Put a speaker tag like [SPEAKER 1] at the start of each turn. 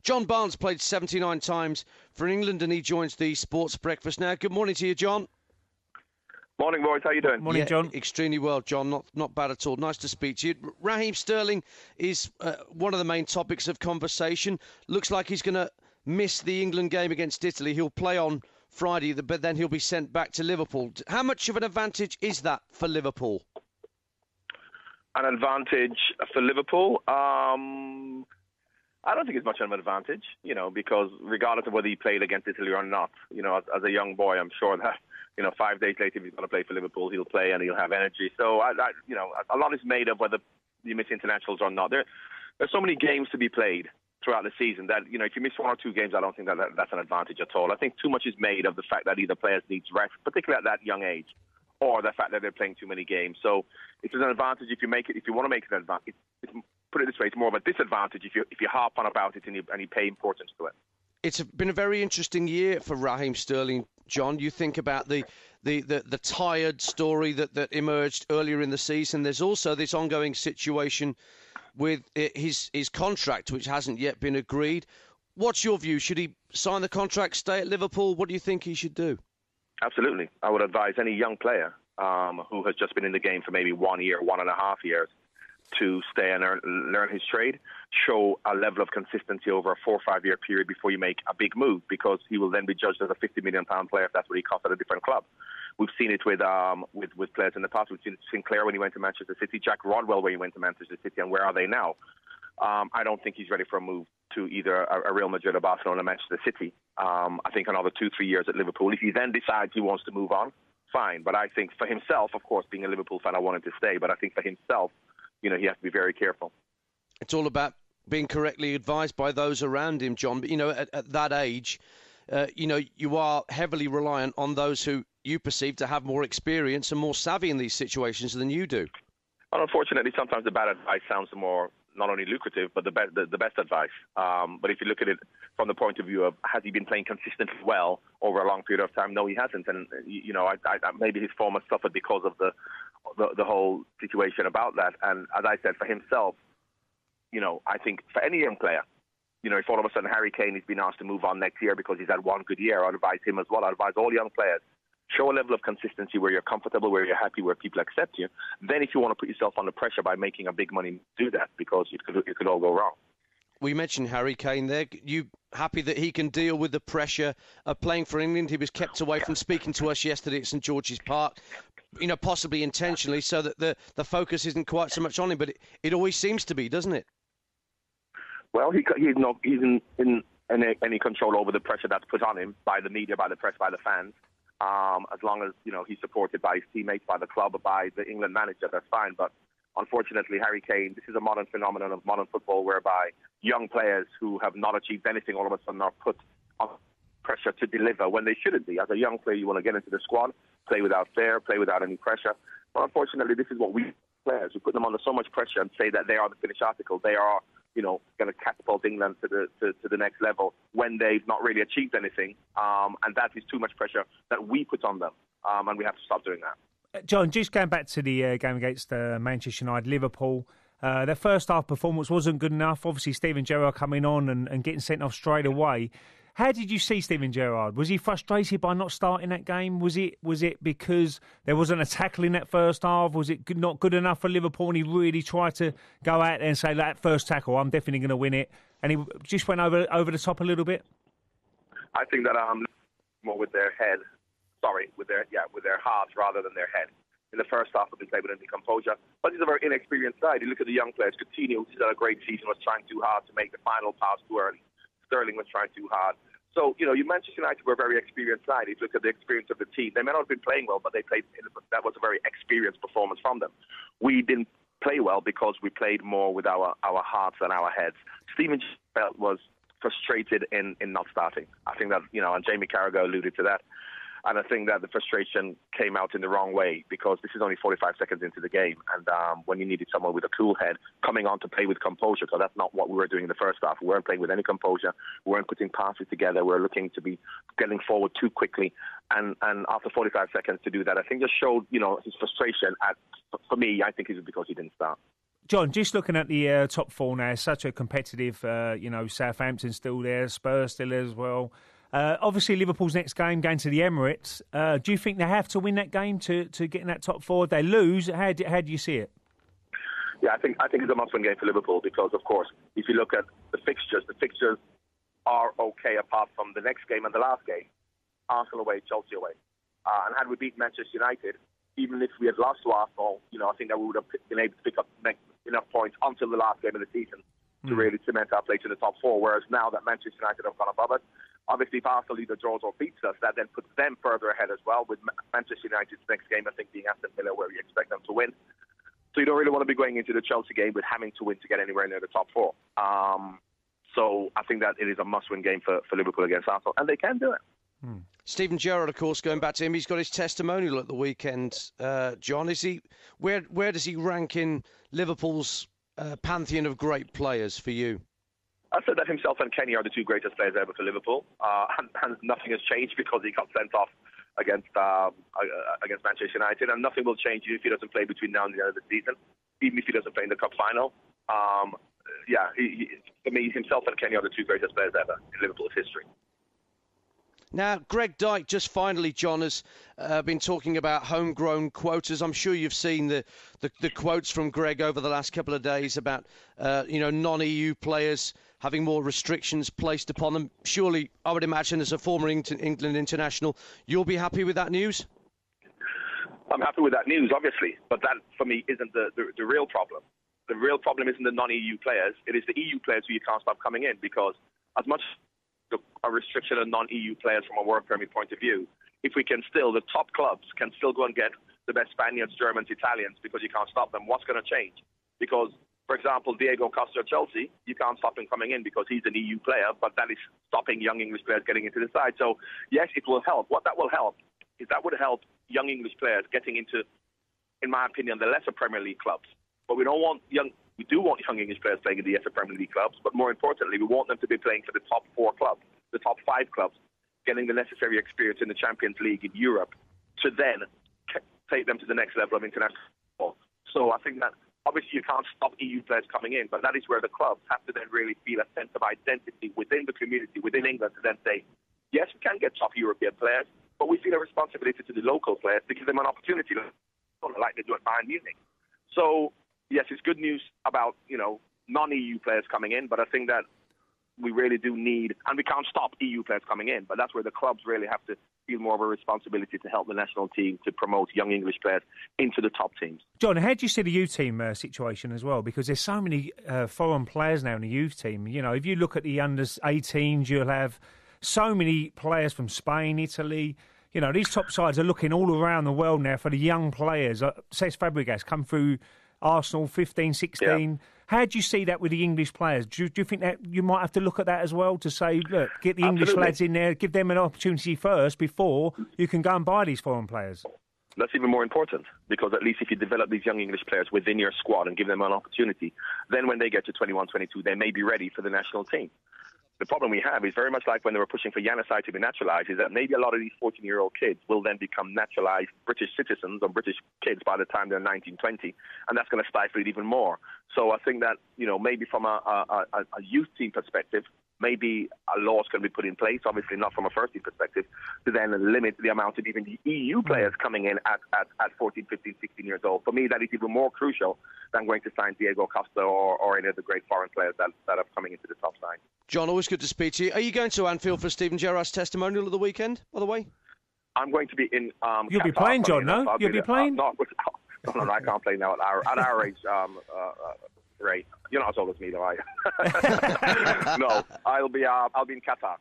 [SPEAKER 1] John Barnes played 79 times for England and he joins the Sports Breakfast now. Good morning to you, John.
[SPEAKER 2] Morning, boys. How you doing?
[SPEAKER 3] Morning, John.
[SPEAKER 1] Extremely well, John. Not bad at all. Nice to speak to you. Raheem Sterling is one of the main topics of conversation. Looks like he's going to miss the England game against Italy. He'll play on Friday, but then he'll be sent back to Liverpool. How much of an advantage is that for Liverpool?
[SPEAKER 2] An advantage for Liverpool? I don't think it's much of an advantage, because regardless of whether he played against Italy or not, as a young boy, I'm sure that, 5 days later, if he's going to play for Liverpool, he'll play and he'll have energy. So, a lot is made of whether you miss internationals or not. There's so many games to be played throughout the season that, if you miss 1 or 2 games, I don't think that's an advantage at all. I think too much is made of the fact that either players need rest, particularly at that young age, or the fact that they're playing too many games. So it's an advantage if you want to make it an advantage. Put it this way, it's more of a disadvantage if you harp on about it and you pay importance to it.
[SPEAKER 1] It's been a very interesting year for Raheem Sterling, John. You think about the tired story that emerged earlier in the season. There's also this ongoing situation with his contract, which hasn't yet been agreed. What's your view? Should he sign the contract, stay at Liverpool? What do you think he should do?
[SPEAKER 2] Absolutely. I would advise any young player who has just been in the game for maybe 1 year, 1.5 years, to stay and learn his trade, show a level of consistency over a 4 or 5 year period before you make a big move, because he will then be judged as a £50 million player if that's what he costs at a different club. We've seen it with players in the past. We've seen Sinclair when he went to Manchester City, Jack Rodwell when he went to Manchester City, and where are they now? I don't think he's ready for a move to either a Real Madrid or Barcelona or Manchester City. I think another 2-3 years at Liverpool. If he then decides he wants to move on, fine. But I think for himself, of course, being a Liverpool fan, I want him to stay. But I think for himself, he has to be very careful.
[SPEAKER 1] It's all about being correctly advised by those around him, John. But, at that age, you are heavily reliant on those who you perceive to have more experience and more savvy in these situations than you do.
[SPEAKER 2] Well, unfortunately, sometimes the bad advice sounds more not only lucrative, but the best advice. But if you look at it from the point of view of has he been playing consistently well over a long period of time, no, he hasn't. And maybe his form has suffered because of the whole situation about that. And as I said, for himself, I think for any young player, if all of a sudden Harry Kane has been asked to move on next year because he's had one good year, I'd advise him as well. I'd advise all young players, show a level of consistency where you're comfortable, where you're happy, where people accept you. Then if you want to put yourself under pressure by making a big money, do that, because it could all go wrong.
[SPEAKER 1] We mentioned Harry Kane there. You happy that he can deal with the pressure of playing for England? He was kept away from speaking to us yesterday at St George's Park, possibly intentionally, so that the focus isn't quite so much on him. But it always seems to be, doesn't it?
[SPEAKER 2] Well, he's in any control over the pressure that's put on him by the media, by the press, by the fans. As long as he's supported by his teammates, by the club, or by the England manager, that's fine. But unfortunately, Harry Kane, this is a modern phenomenon of modern football, whereby young players who have not achieved anything all of a sudden are put on pressure to deliver when they shouldn't be. As a young player, you want to get into the squad, play without fear, play without any pressure. But unfortunately, this is what we players, we put them under so much pressure and say that they are the finished article. They are going to catapult England to the next level when they've not really achieved anything. And that is too much pressure that we put on them. And we have to stop doing that.
[SPEAKER 3] John, just going back to the game against Manchester United, Liverpool, their first half performance wasn't good enough. Obviously, Steven Gerrard coming on and getting sent off straight away. How did you see Steven Gerrard? Was he frustrated by not starting that game? Was it because there wasn't a tackle in that first half? Was it not good enough for Liverpool and he really tried to go out there and say, that first tackle, I'm definitely going to win it? And he just went over the top a little bit?
[SPEAKER 2] I think that more with their head, with their hearts rather than their head. In the first half of the play with any composure. But he's a very inexperienced side. You look at the young players. Coutinho, who's had a great season, was trying too hard to make the final pass too early. Sterling was trying too hard. So, Manchester United were a very experienced side. If you look at the experience of the team, they may not have been playing well, but they played. That was a very experienced performance from them. We didn't play well because we played more with our hearts than our heads. Steven Gerrard was frustrated in not starting. I think that, and Jamie Carragher alluded to that. And I think that the frustration came out in the wrong way because this is only 45 seconds into the game. And when you needed someone with a cool head coming on to play with composure, so that's not what we were doing in the first half. We weren't playing with any composure. We weren't putting passes together. We were looking to be getting forward too quickly. And after 45 seconds to do that, I think just showed, his frustration. For me, I think it was because he didn't start.
[SPEAKER 3] John, just looking at the top four now, such a competitive, Southampton still there, Spurs still there as well. Obviously, Liverpool's next game going to the Emirates. Do you think they have to win that game to get in that top four? If they lose, how do you see it?
[SPEAKER 2] Yeah, I think it's a must-win game for Liverpool because, of course, if you look at the fixtures are okay apart from the next game and the last game. Arsenal away, Chelsea away. And had we beat Manchester United, even if we had lost to Arsenal, I think that we would have been able to pick up enough points until the last game of the season to really cement our place in the top four. Whereas now that Manchester United have gone above us, obviously if Arsenal either draws or beats us, that then puts them further ahead as well, with Manchester United's next game, I think, being Aston Villa, where we expect them to win. So you don't really want to be going into the Chelsea game with having to win to get anywhere near the top four. So I think that it is a must-win game for Liverpool against Arsenal, and they can do it.
[SPEAKER 1] Steven Gerrard, of course, going back to him, he's got his testimonial at the weekend. John, is he where does he rank in Liverpool's pantheon of great players for you?
[SPEAKER 2] I said that himself and Kenny are the two greatest players ever for Liverpool, and nothing has changed because he got sent off against Manchester United, and nothing will change if he doesn't play between now and the end of the season, even if he doesn't play in the cup final. For me, himself and Kenny are the two greatest players ever in Liverpool's history.
[SPEAKER 1] Now, Greg Dyke just finally, John, has been talking about homegrown quotas. I'm sure you've seen the quotes from Greg over the last couple of days about non-EU players having more restrictions placed upon them. Surely, I would imagine, as a former England international, you'll be happy with that news?
[SPEAKER 2] I'm happy with that news, obviously, but that, for me, isn't the real problem. The real problem isn't the non-EU players. It is the EU players who you can't stop coming in, because as much a restriction on non-EU players from a work permit point of view, if we can still, the top clubs can still go and get the best Spaniards, Germans, Italians, because you can't stop them, what's going to change? Because, for example, Diego Costa at Chelsea, you can't stop him coming in because he's an EU player, but that is stopping young English players getting into the side. So, yes, it will help. What that will help is that would help young English players getting into, in my opinion, the lesser Premier League clubs. But we do want young English players playing in the lesser Premier League clubs, but more importantly, we want them to be playing for the top 4 clubs, the top 5 clubs, getting the necessary experience in the Champions League in Europe to then take them to the next level of international football. So I think that obviously you can't stop EU players coming in, but that is where the clubs have to then really feel a sense of identity within the community, within England, to then say, yes, we can get top European players, but we feel a responsibility to the local players to give them an opportunity like they do at Bayern Munich. So, yes, it's good news about, non-EU players coming in, but I think that we really do need, and we can't stop EU players coming in, but that's where the clubs really have to feel more of a responsibility to help the national team to promote young English players into the top teams.
[SPEAKER 3] John, how do you see the youth team situation as well? Because there's so many foreign players now in the youth team. If you look at the under-18s, you'll have so many players from Spain, Italy. These top sides are looking all around the world now for the young players. Cesc Fabregas come through Arsenal, 15, 16. Yeah. How do you see that with the English players? Do you think that you might have to look at that as well to say, look, get the English lads in there, give them an opportunity first before you can go and buy these foreign players?
[SPEAKER 2] That's even more important, because at least if you develop these young English players within your squad and give them an opportunity, then when they get to 21, 22, they may be ready for the national team. The problem we have is very much like when they were pushing for Januzaj to be naturalised, is that maybe a lot of these 14-year-old kids will then become naturalised British citizens or British kids by the time they're 19, 20, and that's going to stifle it even more. So I think that, maybe from a youth team perspective, maybe a law can be put in place, obviously not from a first team perspective, to then limit the amount of even the EU players coming in at 14, 15, 16 years old. For me, that is even more crucial than going to sign Diego Costa or any of the great foreign players that are coming into the top side.
[SPEAKER 1] John, always good to speak to you. Are you going to Anfield for Steven Gerrard's testimonial of the weekend, by the way?
[SPEAKER 2] I'm going to be in
[SPEAKER 3] You'll be playing, John, no? You'll be playing?
[SPEAKER 2] No, I can't play now at our age, Ray. You're not as old as me, though, are you? No, I'll be in Qatar.